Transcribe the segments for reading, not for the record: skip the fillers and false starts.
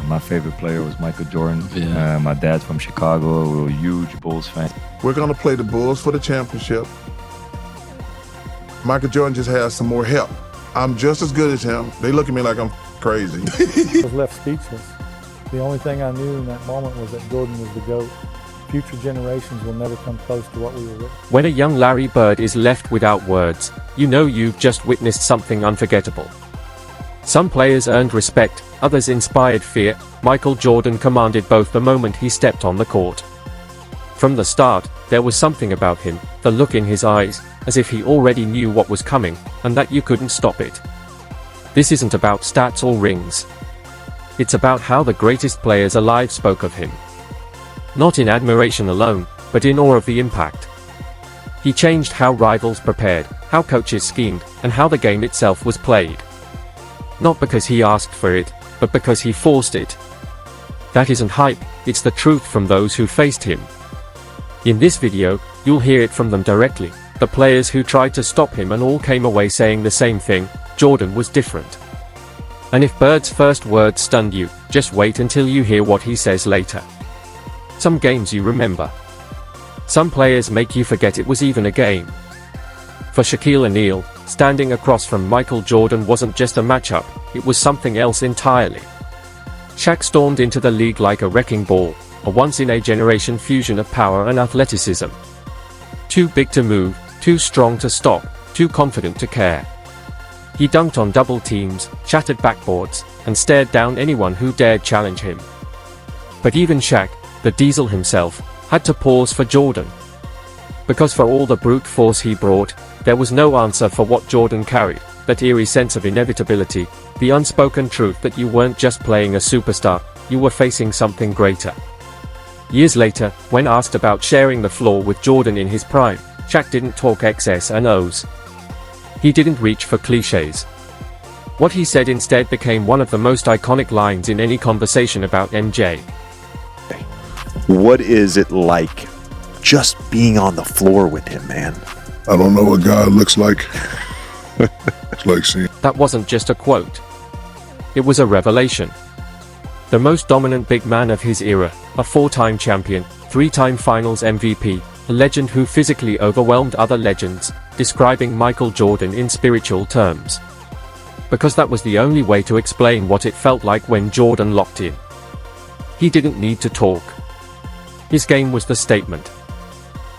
My favorite player was Michael Jordan. Yeah. My dad's from Chicago. We were huge Bulls fans. We're going to play the Bulls for the championship. Michael Jordan just has some more help. I'm just as good as him. They look at me like I'm crazy. I was left speechless. The only thing I knew in that moment was that Jordan was the GOAT. Future generations will never come close to what we were with. When a young Larry Bird is left without words, you know you've just witnessed something unforgettable. Some players earned respect, others inspired fear. Michael Jordan commanded both the moment he stepped on the court. From the start, there was something about him, the look in his eyes, as if he already knew what was coming, and that you couldn't stop it. This isn't about stats or rings. It's about how the greatest players alive spoke of him. Not in admiration alone, but in awe of the impact. He changed how rivals prepared, how coaches schemed, and how the game itself was played. Not because he asked for it, but because he forced it. That isn't hype, it's the truth from those who faced him. In this video, you'll hear it from them directly, the players who tried to stop him and all came away saying the same thing: Jordan was different. And if Bird's first words stunned you, just wait until you hear what he says later. Some games you remember. Some players make you forget it was even a game. For Shaquille O'Neal, standing across from Michael Jordan wasn't just a matchup, it was something else entirely. Shaq stormed into the league like a wrecking ball, a once-in-a-generation fusion of power and athleticism. Too big to move, too strong to stop, too confident to care. He dunked on double teams, shattered backboards, and stared down anyone who dared challenge him. But even Shaq, the Diesel himself, had to pause for Jordan. Because for all the brute force he brought, there was no answer for what Jordan carried, that eerie sense of inevitability, the unspoken truth that you weren't just playing a superstar, you were facing something greater. Years later, when asked about sharing the floor with Jordan in his prime, Shaq didn't talk X's and O's. He didn't reach for cliches. What he said instead became one of the most iconic lines in any conversation about MJ. What is it like just being on the floor with him, man? I don't know what God looks like. It's like seeing. That wasn't just a quote. It was a revelation. The most dominant big man of his era, a four-time champion, three-time finals MVP, a legend who physically overwhelmed other legends, describing Michael Jordan in spiritual terms. Because that was the only way to explain what it felt like when Jordan locked in. He didn't need to talk. His game was the statement.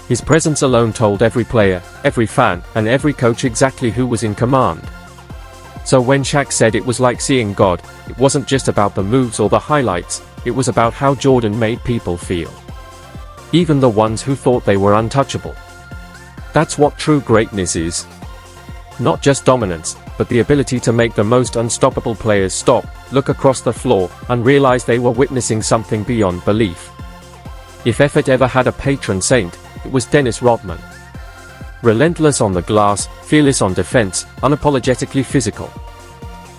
His presence alone told every player, every fan, and every coach exactly who was in command. So when Shaq said it was like seeing God, it wasn't just about the moves or the highlights, it was about how Jordan made people feel. Even the ones who thought they were untouchable. That's what true greatness is. Not just dominance, but the ability to make the most unstoppable players stop, look across the floor, and realize they were witnessing something beyond belief. If effort ever had a patron saint, it was Dennis Rodman. Relentless on the glass, fearless on defense, unapologetically physical.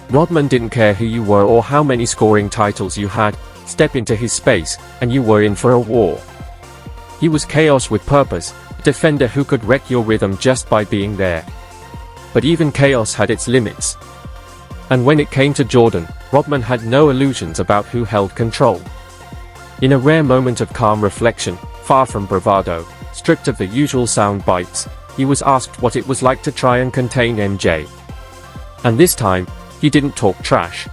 Rodman didn't care who you were or how many scoring titles you had, step into his space, and you were in for a war. He was chaos with purpose, a defender who could wreck your rhythm just by being there. But even chaos had its limits. And when it came to Jordan, Rodman had no illusions about who held control. In a rare moment of calm reflection, far from bravado, stripped of the usual sound bites, he was asked what it was like to try and contain MJ. And this time, he didn't talk trash.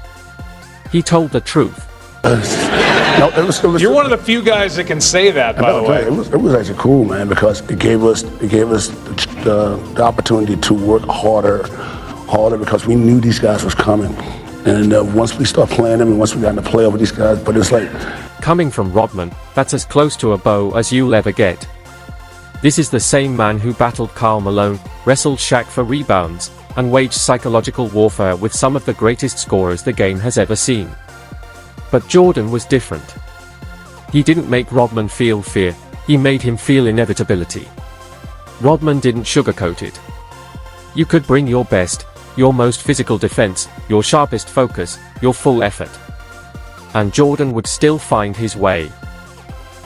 He told the truth. You're one of the few guys that can say that, by the way. It was actually cool, man, because it gave us the opportunity to work harder, because we knew these guys was coming. And once we start playing them, and once we got in the playoff with these guys, but it's like... Coming from Rodman, that's as close to a bow as you'll ever get. This is the same man who battled Karl Malone, wrestled Shaq for rebounds, and waged psychological warfare with some of the greatest scorers the game has ever seen. But Jordan was different. He didn't make Rodman feel fear, he made him feel inevitability. Rodman didn't sugarcoat it. You could bring your best, your most physical defense, your sharpest focus, your full effort. And Jordan would still find his way.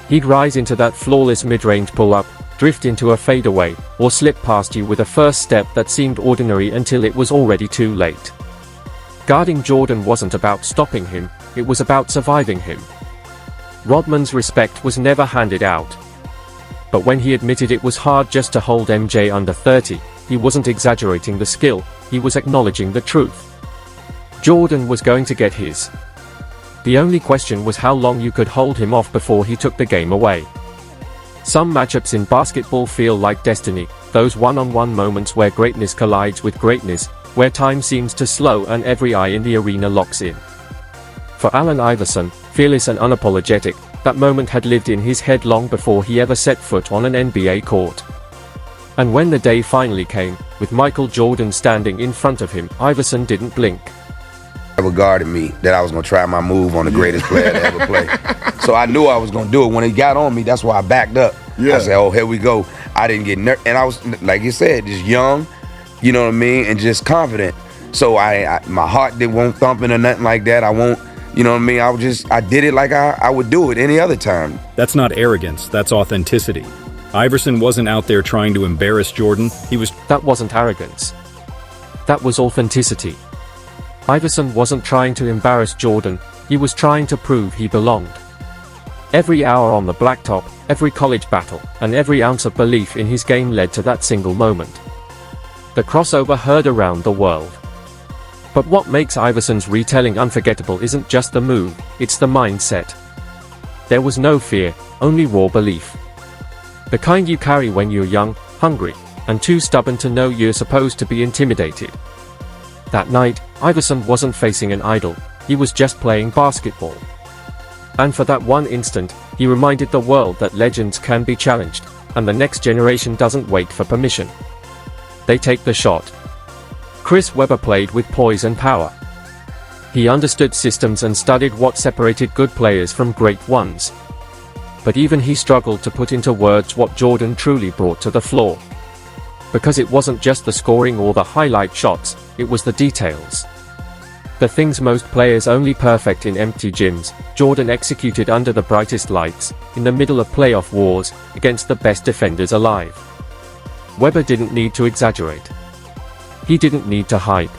He'd rise into that flawless mid-range pull-up, drift into a fadeaway, or slip past you with a first step that seemed ordinary until it was already too late. Guarding Jordan wasn't about stopping him, it was about surviving him. Rodman's respect was never handed out. But when he admitted it was hard just to hold MJ under 30, he wasn't exaggerating the skill, he was acknowledging the truth. Jordan was going to get his. The only question was how long you could hold him off before he took the game away. Some matchups in basketball feel like destiny, those one-on-one moments where greatness collides with greatness, where time seems to slow and every eye in the arena locks in. For Allen Iverson, fearless and unapologetic, that moment had lived in his head long before he ever set foot on an NBA court. And when the day finally came, with Michael Jordan standing in front of him, Iverson didn't blink. Regarded me that I was going to try my move on the greatest player to ever play. So I knew I was going to do it. When he got on me, that's why I backed up. I said, oh, here we go. I didn't get nervous. And I was, like you said, just young, you know what I mean, and just confident. So my heart won't thumping or nothing like that. I won't, you know what I mean? I did it like I would do it any other time. That's not arrogance, that's authenticity. Iverson wasn't out there trying to embarrass Jordan. That wasn't arrogance. That was authenticity. Iverson wasn't trying to embarrass Jordan, he was trying to prove he belonged. Every hour on the blacktop, every college battle, and every ounce of belief in his game led to that single moment. The crossover heard around the world. But what makes Iverson's retelling unforgettable isn't just the move, it's the mindset. There was no fear, only raw belief. The kind you carry when you're young, hungry, and too stubborn to know you're supposed to be intimidated. That night, Iverson wasn't facing an idol, he was just playing basketball. And for that one instant, he reminded the world that legends can be challenged, and the next generation doesn't wait for permission. They take the shot. Chris Webber played with poise and power. He understood systems and studied what separated good players from great ones. But even he struggled to put into words what Jordan truly brought to the floor. Because it wasn't just the scoring or the highlight shots, it was the details. The things most players only perfect in empty gyms, Jordan executed under the brightest lights, in the middle of playoff wars, against the best defenders alive. Webber didn't need to exaggerate. He didn't need to hype.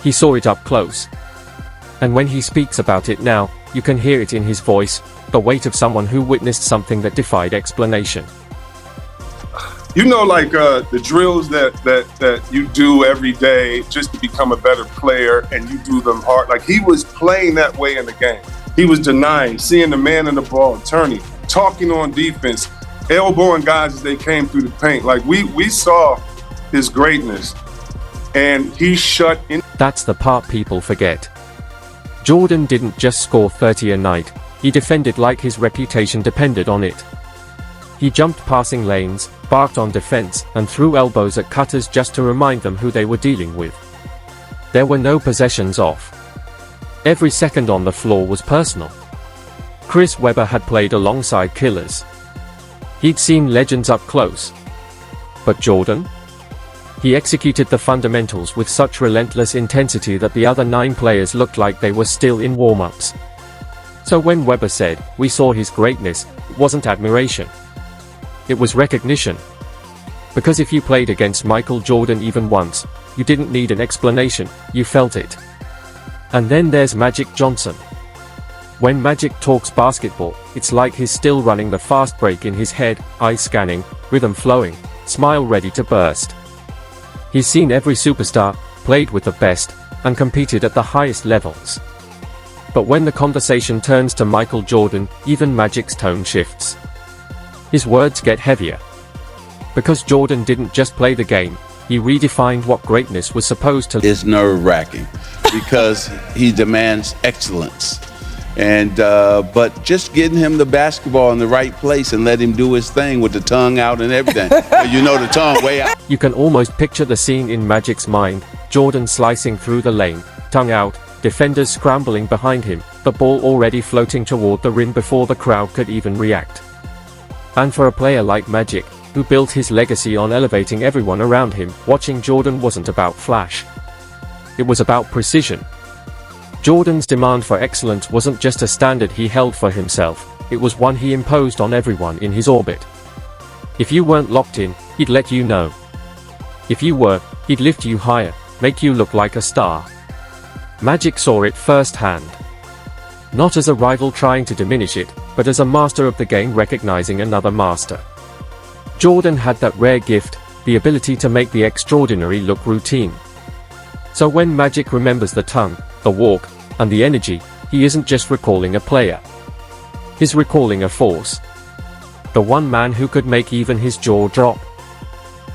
He saw it up close. And when he speaks about it now, you can hear it in his voice, the weight of someone who witnessed something that defied explanation. You know, like the drills that you do every day just to become a better player, and you do them hard. Like, he was playing that way in the game. He was denying, seeing the man in the ball, turning, talking on defense, elbowing guys as they came through the paint. Like, we saw his greatness, and he shut in. That's the part people forget. Jordan didn't just score 30 a night, he defended like his reputation depended on it. He jumped passing lanes, barked on defense, and threw elbows at cutters just to remind them who they were dealing with. There were no possessions off. Every second on the floor was personal. Chris Webber had played alongside killers. He'd seen legends up close. But Jordan? He executed the fundamentals with such relentless intensity that the other 9 players looked like they were still in warm-ups. So when Webber said, "We saw his greatness," it wasn't admiration. It was recognition. Because if you played against Michael Jordan even once, you didn't need an explanation, you felt it. And then there's Magic Johnson. When Magic talks basketball, it's like he's still running the fast break in his head, eyes scanning, rhythm flowing, smile ready to burst. He's seen every superstar, played with the best, and competed at the highest levels. But when the conversation turns to Michael Jordan, even Magic's tone shifts. His words get heavier. Because Jordan didn't just play the game, he redefined what greatness was supposed to. It's nerve-wracking because he demands excellence. And but just getting him the basketball in the right place and let him do his thing with the tongue out and everything. You know, the tongue way out. You can almost picture the scene in Magic's mind, Jordan slicing through the lane, tongue out, defenders scrambling behind him, the ball already floating toward the rim before the crowd could even react. And for a player like Magic, who built his legacy on elevating everyone around him, watching Jordan wasn't about flash. It was about precision. Jordan's demand for excellence wasn't just a standard he held for himself, it was one he imposed on everyone in his orbit. If you weren't locked in, he'd let you know. If you were, he'd lift you higher, make you look like a star. Magic saw it firsthand. Not as a rival trying to diminish it, but as a master of the game recognizing another master. Jordan had that rare gift, the ability to make the extraordinary look routine. So when Magic remembers the tongue, the walk, and the energy, he isn't just recalling a player. He's recalling a force. The one man who could make even his jaw drop.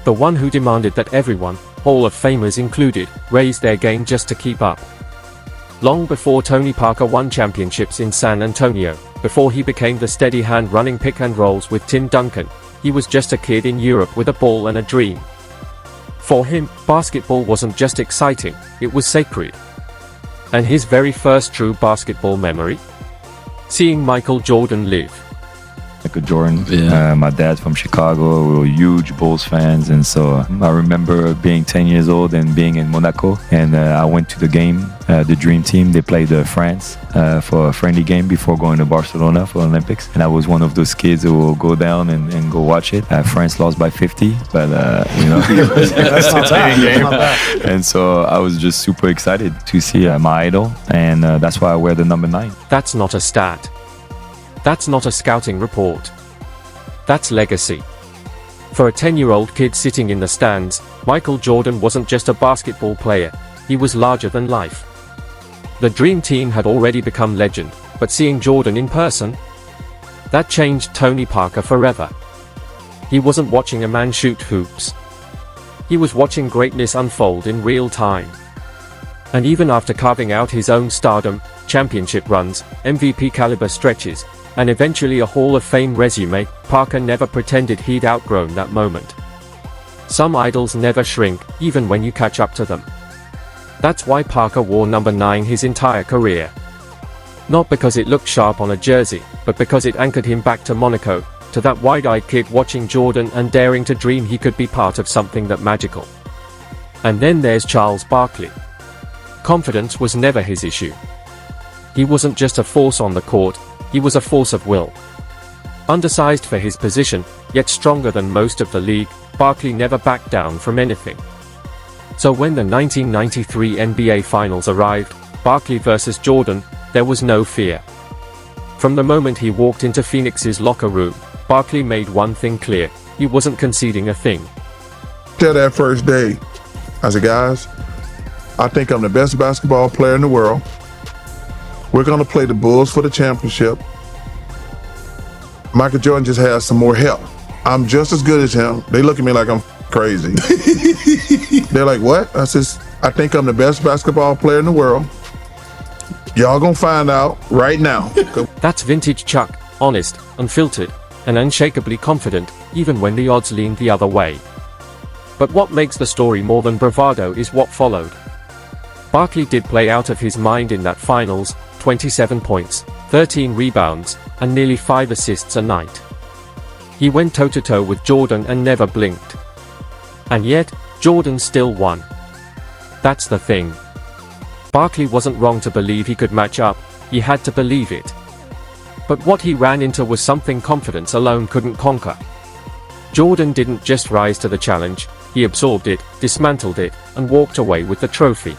The one who demanded that everyone, Hall of Famers included, raise their game just to keep up. Long before Tony Parker won championships in San Antonio, before he became the steady hand running pick and rolls with Tim Duncan, he was just a kid in Europe with a ball and a dream. For him, basketball wasn't just exciting, it was sacred. And his very first true basketball memory? Seeing Michael Jordan live. Michael Jordan. My dad's from Chicago. We were huge Bulls fans, and so I remember being 10 years old and being in Monaco, and I went to the game, the Dream Team. They played France for a friendly game before going to Barcelona for Olympics, and I was one of those kids who will go down and go watch it. France lost by 50, but you know, That's not bad. and so I was just super excited to see my idol, and that's why I wear the number 9. That's not a stat. That's not a scouting report. That's legacy. For a 10-year-old kid sitting in the stands, Michael Jordan wasn't just a basketball player, he was larger than life. The Dream Team had already become legend, but seeing Jordan in person? That changed Tony Parker forever. He wasn't watching a man shoot hoops. He was watching greatness unfold in real time. And even after carving out his own stardom, championship runs, MVP caliber stretches, and eventually a Hall of Fame resume, Parker never pretended he'd outgrown that moment. Some idols never shrink, even when you catch up to them. That's why Parker wore number 9 his entire career. Not because it looked sharp on a jersey, but because it anchored him back to Monaco, to that wide-eyed kid watching Jordan and daring to dream he could be part of something that magical. And then there's Charles Barkley. Confidence was never his issue. He wasn't just a force on the court, he was a force of will. Undersized for his position, yet stronger than most of the league, Barkley never backed down from anything. So when the 1993 NBA Finals arrived, Barkley versus Jordan, there was no fear. From the moment he walked into Phoenix's locker room, Barkley made one thing clear, he wasn't conceding a thing. Till that first day, I said, guys, I think I'm the best basketball player in the world. We're gonna play the Bulls for the championship. Michael Jordan just has some more help. I'm just as good as him. They look at me like I'm crazy. They're like, what? I says, I think I'm the best basketball player in the world. Y'all gonna find out right now. That's vintage Chuck, honest, unfiltered, and unshakably confident, even when the odds leaned the other way. But what makes the story more than bravado is what followed. Barkley did play out of his mind in that finals, 27 points, 13 rebounds, and nearly 5 assists a night. He went toe-to-toe with Jordan and never blinked. And yet, Jordan still won. That's the thing. Barkley wasn't wrong to believe he could match up, he had to believe it. But what he ran into was something confidence alone couldn't conquer. Jordan didn't just rise to the challenge, he absorbed it, dismantled it, and walked away with the trophy.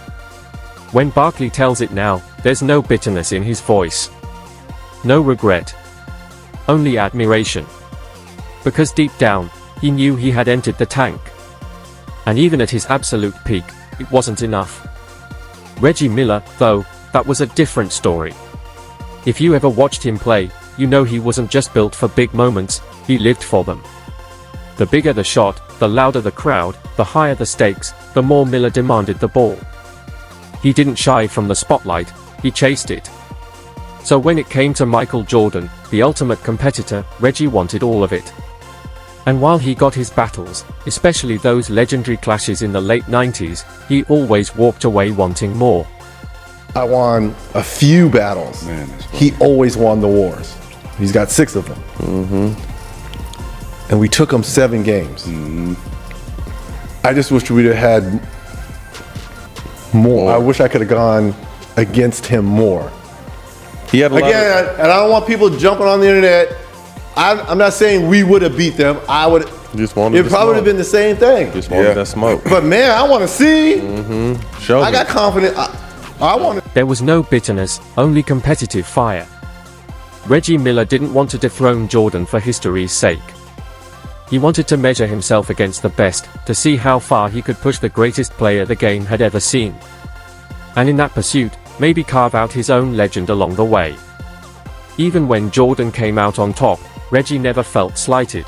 When Barkley tells it now, there's no bitterness in his voice. No regret. Only admiration. Because deep down, he knew he had entered the tank. And even at his absolute peak, it wasn't enough. Reggie Miller, though, that was a different story. If you ever watched him play, you know he wasn't just built for big moments, he lived for them. The bigger the shot, the louder the crowd, the higher the stakes, the more Miller demanded the ball. He didn't shy from the spotlight, he chased it. So when it came to Michael Jordan, the ultimate competitor, Reggie wanted all of it. And while he got his battles, especially those legendary clashes in the late 90s, he always walked away wanting more. I won a few battles. Man, he always won the wars. He's got 6 of them. And we took him 7 games. I just wish we'd have had more. I wish I could have gone against him more. He had a lot Again, and I don't want people jumping on the internet. I'm not saying we would have beat them. I would. Just wanted it probably would have been the same thing. Just wanted that smoke. But man, I want to see. Show I me. got confidence. I want to. There was no bitterness, only competitive fire. Reggie Miller didn't want to dethrone Jordan for history's sake. He wanted to measure himself against the best, to see how far he could push the greatest player the game had ever seen. And in that pursuit, maybe carve out his own legend along the way. Even when Jordan came out on top, Reggie never felt slighted.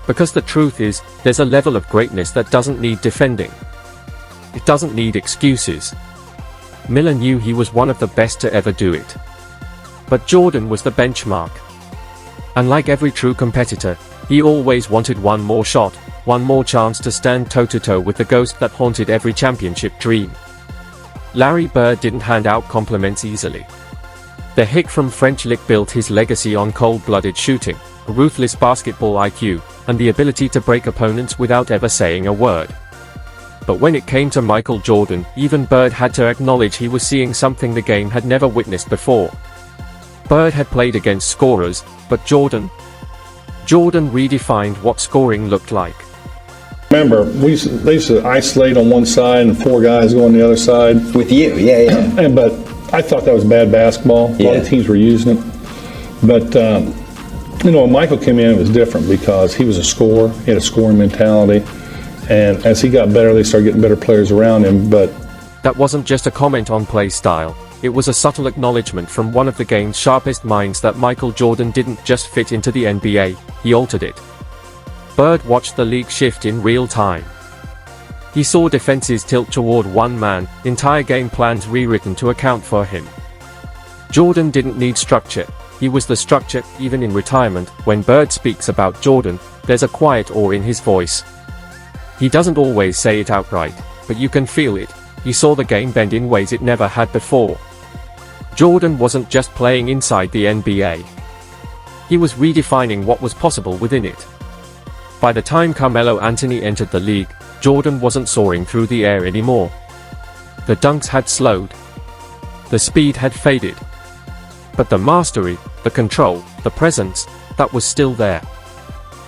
Because the truth is, there's a level of greatness that doesn't need defending. It doesn't need excuses. Miller knew he was one of the best to ever do it. But Jordan was the benchmark. And like every true competitor, he always wanted one more shot, one more chance to stand toe-to-toe with the ghost that haunted every championship dream. Larry Bird didn't hand out compliments easily. The hick from French Lick built his legacy on cold-blooded shooting, a ruthless basketball IQ, and the ability to break opponents without ever saying a word. But when it came to Michael Jordan, even Bird had to acknowledge he was seeing something the game had never witnessed before. Bird had played against scorers, but Jordan redefined what scoring looked like. Remember, they used to isolate on one side and 4 guys go on the other side. With you, yeah. But I thought that was bad basketball. A lot of teams were using it. But, when Michael came in, it was different because he was a scorer. He had a scoring mentality. And as he got better, they started getting better players around him. But that wasn't just a comment on play style. It was a subtle acknowledgement from one of the game's sharpest minds that Michael Jordan didn't just fit into the NBA, he altered it. Bird watched the league shift in real time. He saw defenses tilt toward one man, entire game plans rewritten to account for him. Jordan didn't need structure, he was the structure. Even in retirement, when Bird speaks about Jordan, there's a quiet awe in his voice. He doesn't always say it outright, but you can feel it. He saw the game bend in ways it never had before. Jordan wasn't just playing inside the NBA. He was redefining what was possible within it. By the time Carmelo Anthony entered the league, Jordan wasn't soaring through the air anymore. The dunks had slowed. The speed had faded. But the mastery, the control, the presence, that was still there.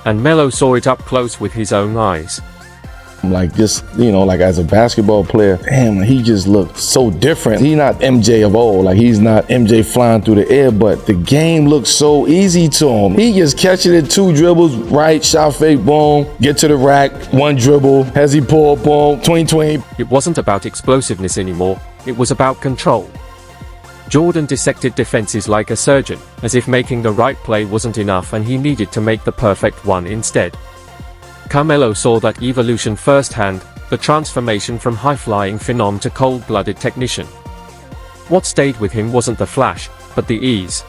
And Melo saw it up close with his own eyes. Like just, like as a basketball player, damn, he just looked so different. He's not MJ of old, like he's not MJ flying through the air, but the game looks so easy to him. He just catching it 2 dribbles, right, shot fake, boom, get to the rack, 1 dribble, has he pull, boom, 20-20. It wasn't about explosiveness anymore, it was about control. Jordan dissected defenses like a surgeon, as if making the right play wasn't enough and he needed to make the perfect one instead. Carmelo saw that evolution firsthand, the transformation from high-flying phenom to cold-blooded technician. What stayed with him wasn't the flash, but the ease.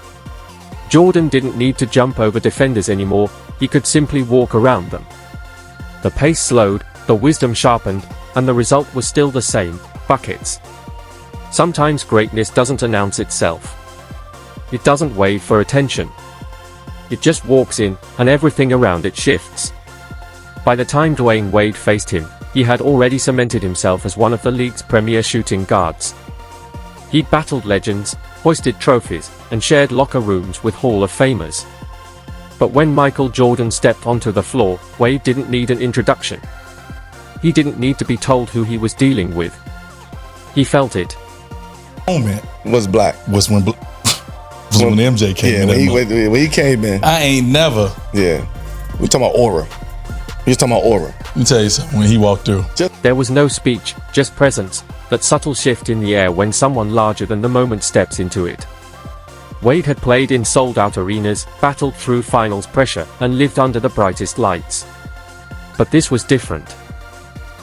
Jordan didn't need to jump over defenders anymore, he could simply walk around them. The pace slowed, the wisdom sharpened, and the result was still the same, buckets. Sometimes greatness doesn't announce itself. It doesn't wait for attention. It just walks in, and everything around it shifts. By the time Dwayne Wade faced him, he had already cemented himself as one of the league's premier shooting guards. He'd battled legends, hoisted trophies, and shared locker rooms with Hall of Famers. But when Michael Jordan stepped onto the floor, Wade didn't need an introduction. He didn't need to be told who he was dealing with. He felt it. Moment was black. Was when MJ came in. When he came in. I ain't never. Yeah. We talking about aura. He's talking about aura. Let me tell you something, when he walked through. There was no speech, just presence, that subtle shift in the air when someone larger than the moment steps into it. Wade had played in sold-out arenas, battled through finals pressure, and lived under the brightest lights. But this was different.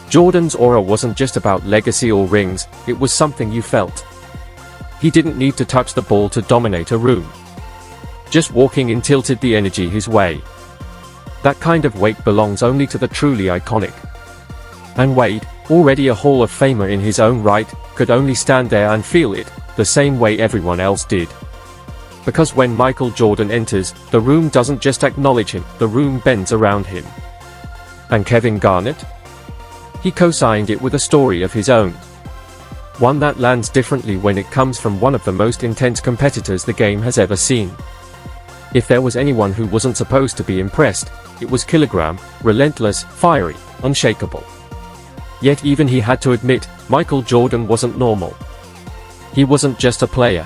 Jordan's aura wasn't just about legacy or rings, it was something you felt. He didn't need to touch the ball to dominate a room. Just walking in tilted the energy his way. That kind of weight belongs only to the truly iconic. And Wade, already a Hall of Famer in his own right, could only stand there and feel it, the same way everyone else did. Because when Michael Jordan enters, the room doesn't just acknowledge him, the room bends around him. And Kevin Garnett? He co-signed it with a story of his own. One that lands differently when it comes from one of the most intense competitors the game has ever seen. If there was anyone who wasn't supposed to be impressed, it was Kilogram, relentless, fiery, unshakable. Yet even he had to admit, Michael Jordan wasn't normal. He wasn't just a player.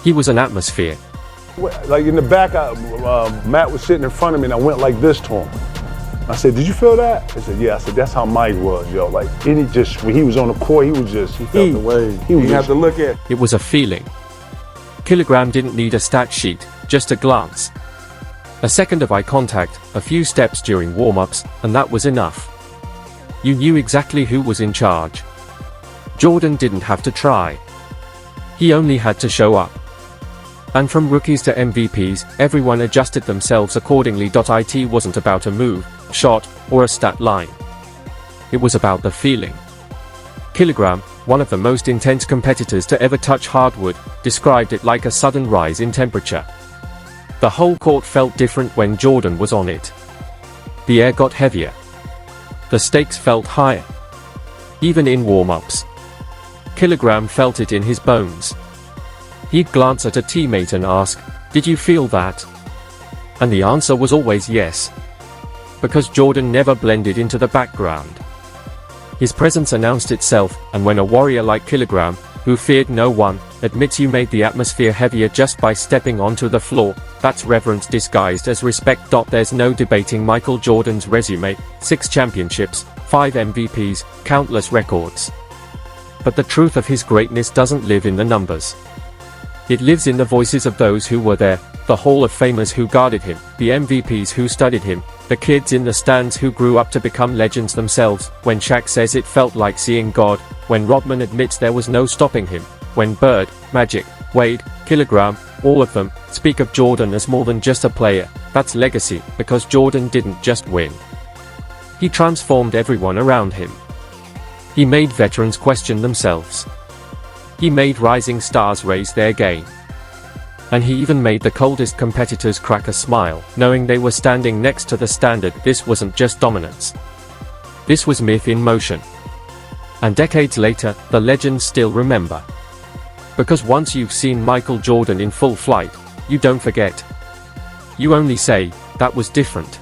He was an atmosphere. Like in the back, Matt was sitting in front of me and I went like this to him. I said, did you feel that? He said, yeah. I said, that's how Mike was, yo. Like, when he was on the court, he felt the way. He had to look at. It was a feeling. Kilogram didn't need a stat sheet, just a glance. A second of eye contact, a few steps during warm-ups, and that was enough. You knew exactly who was in charge. Jordan didn't have to try. He only had to show up. And from rookies to MVPs, everyone adjusted themselves accordingly. It wasn't about a move, shot, or a stat line. It was about the feeling. Kilogram, one of the most intense competitors to ever touch hardwood, described it like a sudden rise in temperature. The whole court felt different when Jordan was on it. The air got heavier. The stakes felt higher. Even in warm-ups. Kilogram felt it in his bones. He'd glance at a teammate and ask, "Did you feel that?" And the answer was always yes. Because Jordan never blended into the background. His presence announced itself, and when a warrior like Kilogram, who feared no one, admits you made the atmosphere heavier just by stepping onto the floor, that's reverence disguised as respect. There's no debating Michael Jordan's resume: 6 championships, 5 MVPs, countless records. But the truth of his greatness doesn't live in the numbers. It lives in the voices of those who were there, the Hall of Famers who guarded him, the MVPs who studied him, the kids in the stands who grew up to become legends themselves. When Shaq says it felt like seeing God, when Rodman admits there was no stopping him, when Bird, Magic, Wade, Kilogram, all of them, speak of Jordan as more than just a player, that's legacy, because Jordan didn't just win. He transformed everyone around him. He made veterans question themselves. He made rising stars raise their game. And he even made the coldest competitors crack a smile, knowing they were standing next to the standard. This wasn't just dominance. This was myth in motion. And decades later, the legends still remember. Because once you've seen Michael Jordan in full flight, you don't forget. You only say, that was different.